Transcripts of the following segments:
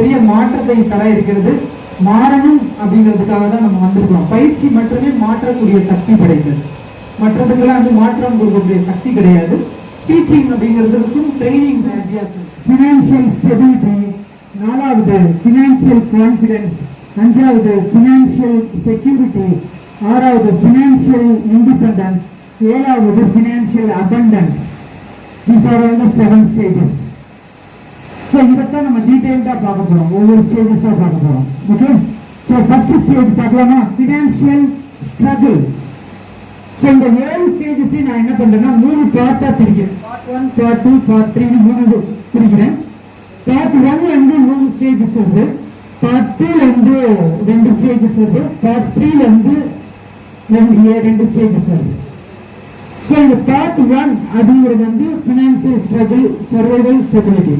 பெரிய மாற்றத்தை தர இருக்கிறது. மாறணும் அப்படிங்கிறதுக்காக தான் நம்ம வந்திருக்கிறோம். பயிற்சி மட்டுமே மாற்றக்கூடிய சக்தி படைத்தது, மற்றதுக்கெல்லாம் வந்து மாற்றம் கொடுக்கக்கூடிய சக்தி கிடையாது. டீச்சிங் அப்படிங்கிறதுக்கும் ட்ரைனிங் வித்தியாசம். ஃபினான்ஷியல் ஸ்டெபிலிட்டி, நாலாவது ஃபினான்ஷியல் கான்ஃபிடன்ஸ், அஞ்சாவது ஃபினான்ஷியல் செக்யூரிட்டி, ஆறாவது ஃபினான்ஷியல் இண்டிபெண்டன்ஸ், ஏழாவது financial abundance. These are all the 7 stages. So இதைத்தான் நம்ம டீட்டெயில்டாக பார்க்க போகிறோம், ஒவ்வொரு ஸ்டேஜஸாக பார்க்க போகிறோம். ஓகே, ஸோ ஃபர்ஸ்ட் ஸ்டேஜ் பார்க்கலாமா? Financial struggle. ஸோ இந்த 7 ஸ்டேஜஸையும் நான் என்ன பண்ணுறேன்னா 3 பார்ட்டாக பிரிக்கிறேன். பார்ட் 1, பார்ட் 2, பார்ட் 3 3 பிரிக்கிறேன். பார்ட் 1 வந்து 3 ஸ்டேஜஸ் வருது, பார்ட் 2 வந்து 2 ஸ்டேஜஸ் வருது, பார்ட் 3 வந்து 2 ஸ்டேஜஸ் வருது. ஸோ இந்த பார்ட் 1 அப்படிங்கிறது வந்து financial struggle, survival, stability.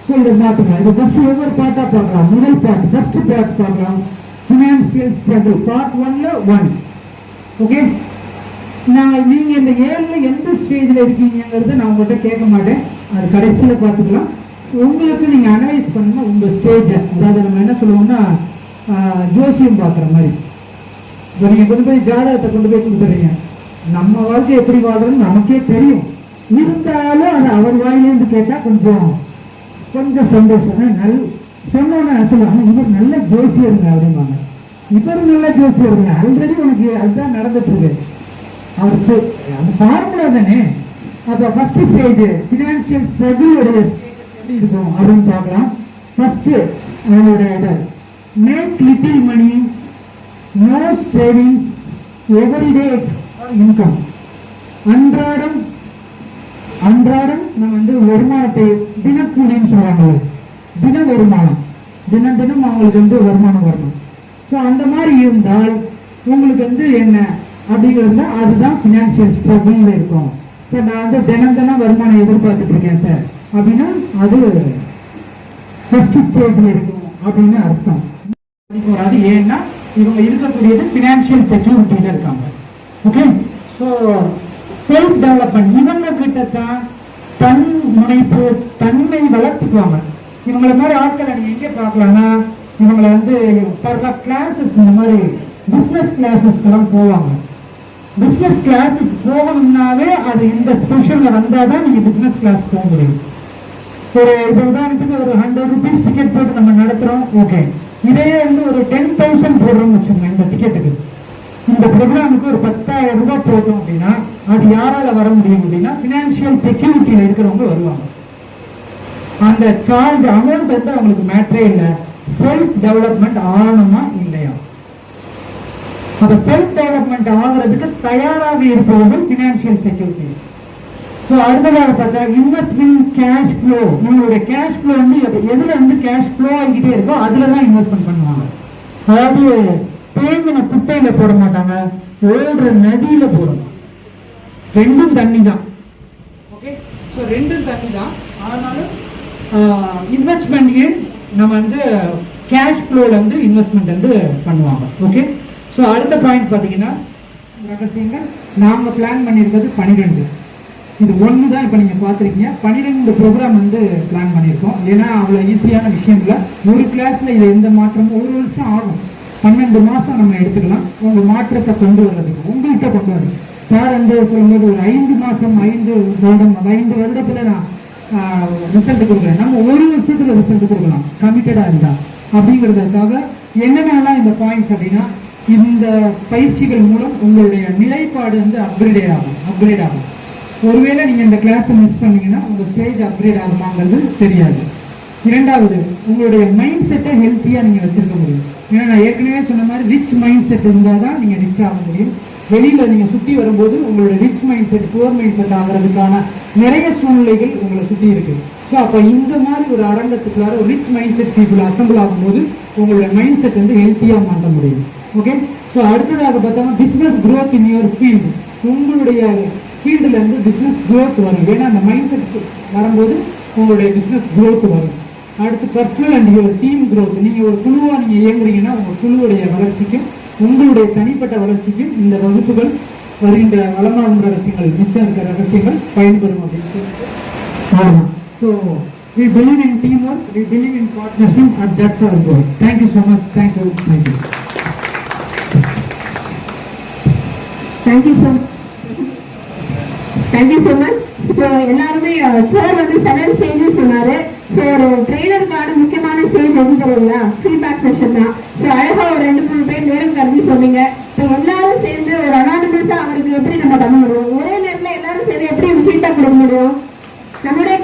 So இதை பார்த்துக்கலாம். இது ஃபர்ஸ்ட் ஒவ்வொரு பார்ட்டாக பார்க்கலாம். முதல் பார்ட், ஃபர்ஸ்ட் பார்ட் பார்க்கலாம், ஃபினான்ஷியல் ஸ்ட்ரகிள். பார்ட் 1ல 1. ஓகே, நீங்க இந்த 7ல எந்த ஸ்டேஜில் இருக்கீங்கிறது நான் உங்கள்கிட்ட கேட்க மாட்டேன், அது கடைசியில் பார்த்துக்கலாம். உங்களுக்கு நீங்க அனலைஸ் பண்ணுங்க உங்க ஸ்டேஜை. அதாவது நம்ம என்ன சொல்லுவோம்னா ஜோசியம் பார்க்குற மாதிரி. இப்போ நீங்க கொண்டு போய் ஜாதகத்தை கொண்டு போய் கொடுத்துறீங்க, நம்ம வாழ்க்கை எப்படி வாழ்றோம்னு நமக்கே தெரியும், இருந்தாலும் அது அவர் வாயிலேருந்து கேட்டா கொஞ்சம் சந்தோஷம். சொன்னோன்னு சொல்லுவாங்க, இவர் நல்ல ஜோசியருங்க அப்படிம்பாங்க. இவர் நல்ல ஜோசியருங்க, ஆல்ரெடி உனக்கு அதுதான் நடந்துட்டு இருக்கு. அவர் அந்த ஃபார்முலா தானே. அப்போ ஃபர்ஸ்ட் ஸ்டேஜ் ஃபினான்ஷியல் ஸ்ட்ரகிள் எப்படி இருக்கும் அப்படின்னு பார்க்கலாம். ஃபர்ஸ்ட் அவங்களுடைய make little money, no savings, everyday income. அன்றாடம் நம்ம வந்து வருமானத்தை தினக்கூலின்னு சொல்றாங்க, தின வருமானம், தினம் அவங்களுக்கு வந்து வருமானம் வரணும். ஸோ அந்த மாதிரி இருந்தால் உங்களுக்கு வந்து என்ன அப்படிங்கிறது அதுதான் ஃபினான்ஷியல் ஸ்ட்ரகிள் இருக்கும். சார் நான் வந்து தினம் வருமானம் எதிர்பார்த்துட்டு இருக்கேன் சார் அப்படின்னா அது ஃபர்ஸ்ட் ஸ்டேஜில் இருக்கும் அப்படின்னு அர்த்தம். அது ஏன்னா இவங்க இருக்கக்கூடியது ஃபினான்ஷியல் செக்யூரிட்டியில இருக்காங்க. ஓகே, ஸோ செல்ஃப் டெவலப்மெண்ட், இவங்க கிட்டத்தான் தன் முனைப்பு, தன்மை வளர்த்துக்குவாங்க. இவங்களை மாதிரி ஆட்களை நீங்க எங்கே பார்க்கலாம்னா இவங்களை வந்து கிளாஸஸ், இந்த மாதிரி பிஸ்னஸ் கிளாஸஸ்க்கெல்லாம் போவாங்க. பிஸ்னஸ் கிளாஸஸ் போகணும்னாவே அது இந்த ஸ்பெஷல்ல வந்தாதான் நீங்க பிஸ்னஸ் கிளாஸ் போக முடியும். ஒரு உதாரணத்துக்கு ஒரு 100 rupees டிக்கெட் போட்டு நம்ம நடத்துறோம். ஓகே, இதே வந்து ஒரு 10,000 போடுறோம்னு வச்சுக்கோங்க. இந்த டிக்கெட்டுக்கு, இந்த ப்ரோக்ராமுக்கு ஒரு 10,000 ரூபாய் போட்டோம் அப்படின்னா அது யாரால வர முடியும் அப்படின்னா பினான்சியல் செக்யூரிட்டியில இருக்கிறவங்க வருவாங்க. அந்த சார்ஜ் அமௌண்ட் வந்து அவங்களுக்கு மேட்டரே இல்லை, செல்ஃப் டெவலப்மெண்ட் ஆகணுமா இல்லையா. அந்த செல்ஃப் டெவலப்மெண்ட் ஆகிறதுக்கு தயாராக இருப்பவர்கள் பினான்சியல் செக்யூரிட்டிஸ். ஸோ அடுத்ததாக பார்த்தா இன்வெஸ்ட்மெண்ட் கேஷ் ஃப்ளோ. உங்களுடைய கேஷ் ஃப்ளோ வந்து எதுல வந்து கேஷ் ஃப்ளோ ஆகிக்கிட்டே இருக்கோ அதுல தான் இன்வெஸ்ட்மெண்ட் பண்ணுவாங்க. அதாவது தேங்கின குட்டையில போட மாட்டாங்க, ஓடுற நதியில போடணும். ரெண்டும் தண்ணி தான். ஓகே, ஸோ ரெண்டும் தண்ணி தான். ஆனாலும் இன்வெஸ்ட்மெண்ட் நம்ம வந்து கேஷ் ஃப்ளோல வந்து இன்வெஸ்ட்மெண்ட் வந்து பண்ணுவாங்க. ஓகே, ஸோ அடுத்த பாயிண்ட் பார்த்தீங்கன்னா ரகசியங்கள். நாங்கள் பிளான் பண்ணியிருக்கிறது 12. இது 1 தான் இப்போ நீங்கள் பார்த்துருக்கீங்க. 12 ப்ரோக்ராம் வந்து பிளான் பண்ணியிருக்கோம். ஏன்னா அவ்வளோ ஈஸியான விஷயம் இல்லை. ஒரு கிளாஸில் இது எந்த மாற்றமும் 1 வருஷம் ஆகும். 12 மாதம் நம்ம எடுத்துக்கலாம் உங்கள் மாற்றத்தை கொண்டு வர்றதுக்கு, உங்கள்கிட்ட கொண்டு வரது. சார் வந்து சொல்லும்போது ஒரு 5 மாதம் 5 வருடம் 5 வருடத்தில் நான் ரிசல்ட் கொடுக்குறேன். நம்ம 1 வருஷத்தில் ரிசல்ட் கொடுக்கலாம் கமிட்டடாக இருந்தால். அப்படிங்கிறதுக்காக என்னென்னலாம் இந்த பாயிண்ட்ஸ் அப்படின்னா, இந்த பயிற்சிகள் மூலம் உங்களுடைய நிலைப்பாடு வந்து அப்கிரேட் ஆகும். ஒருவேளை நீங்கள் இந்த கிளாஸை மிஸ் பண்ணீங்கன்னா உங்கள் ஸ்டேஜ் அப்கிரேட் ஆகுமாங்கிறது தெரியாது. இரண்டாவது, உங்களுடைய மைண்ட் செட்டை ஹெல்த்தியாக நீங்கள் வச்சிருக்க முடியும். ஏன்னா நான் ஏற்கனவே சொன்ன மாதிரி ரிச் மைண்ட் செட் இருந்தால் தான் நீங்கள் ரிச் ஆக முடியும். வெளியில் நீங்கள் சுற்றி வரும்போது உங்களுடைய rich mind set poor mind set ஆகிறதுக்கான நிறைய சூழ்நிலைகள் உங்களை சுற்றி இருக்குது. ஸோ அப்போ இந்த மாதிரி ஒரு அரங்கத்துக்குள்ளார ஒரு rich mind set people assemble ஆகும்போது உங்களுடைய மைண்ட் செட் வந்து ஹெல்த்தியாக மாற்ற முடியும். ஓகே, ஸோ அடுத்ததாக பார்த்தோம்னா business growth in your field. உங்களுடைய ஃபீல்டில் இருந்து பிஸ்னஸ் க்ரோத் வரும். ஏன்னா அந்த மைண்ட் செட் வரும்போது உங்களுடைய பிஸ்னஸ் க்ரோத் வரும். அடுத்து personal and your team growth. நீங்கள் ஒரு குழுவாக நீங்கள் இயங்குறீங்கன்னா உங்கள் குழுவுடைய வளர்ச்சிக்கும் உங்களுடைய தனிப்பட்ட வளர்ச்சிக்கும் இந்த வகுப்புகள் வருகின்ற வளமாகும் ரகசியங்கள், மிச்சம் இருக்கிற ரகசியங்கள் பயன்பெறும் அப்படின்னு சொல்லிட்டு. So We believe in teamwork, we believe in partnership, and that's our goal. Thank you so much. Thank you. Thank you. Thank you so thank you so much. So எல்லாருமே சார் வந்து 7 ஸ்டேஜஸ் சொன்னாரு. ஸோ ஒரு ட்ரெயினருக்கான முக்கியமான ஸ்டேஜ் எது தெரியுங்களா? Feedback session தான். So அழகா ஒரு 2-3 பேர் நேரம் கருதி சொன்னீங்க. ஸோ எல்லாரும் சேர்ந்து ஒரு அனானிமஸா அவருக்கு எப்படி நம்ம பண்ண முடியும்? ஒரே நேரத்தில் எல்லாரும் சேர்ந்து எப்படி ஃபீட்பேக் கொடுக்க முடியும்? நம்மளுடைய